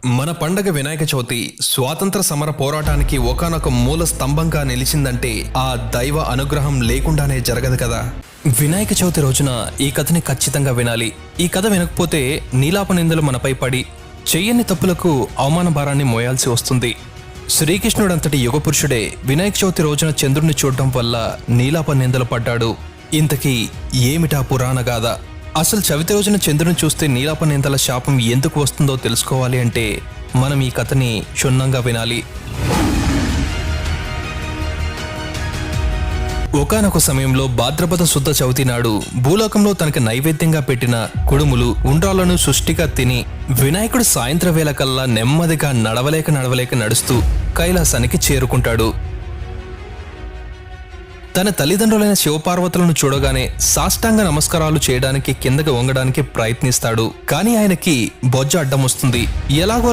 మన పండగ వినాయక చవితి స్వాతంత్ర సమర పోరాటానికి ఒకానొక మూల స్తంభంగా నిలిచిందంటే ఆ దైవ అనుగ్రహం లేకుండానే జరగదు కదా. వినాయక చవితి రోజున ఈ కథని ఖచ్చితంగా వినాలి. ఈ కథ వినకపోతే నీలాప నిందలు మనపై పడి చెయ్యని తప్పులకు అవమాన భారాన్ని మోయాల్సి వస్తుంది. శ్రీకృష్ణుడంతటి యుగపురుషుడే వినాయక చవితి రోజున చంద్రుడిని చూడటం వల్ల నీలాప నిందలు పడ్డాడు. ఇంతకీ ఏమిటా పురాణ గాథ? అసలు చవితి రోజున చంద్రుని చూస్తే నీలాప నిందల శాపం ఎందుకు వస్తుందో తెలుసుకోవాలి అంటే మనం ఈ కథని క్షుణ్ణంగా వినాలి. ఒకానొక సమయంలో భాద్రపద శుద్ధ చవితి నాడు భూలోకంలో తనకి నైవేద్యంగా పెట్టిన కుడుములు ఉండ్రాలను సృష్టిగా తిని వినాయకుడు సాయంత్ర వేళ కల్లా నెమ్మదిగా నడవలేక నడుస్తూ కైలాసానికి చేరుకుంటాడు. తన తల్లిదండ్రులైన శివపార్వతులను చూడగానే సాష్టాంగ నమస్కారాలు చేయడానికి కిందకి వంగడానికి ప్రయత్నిస్తాడు. కానీ ఆయనకి బొజ్జ అడ్డం వస్తుంది. ఎలాగో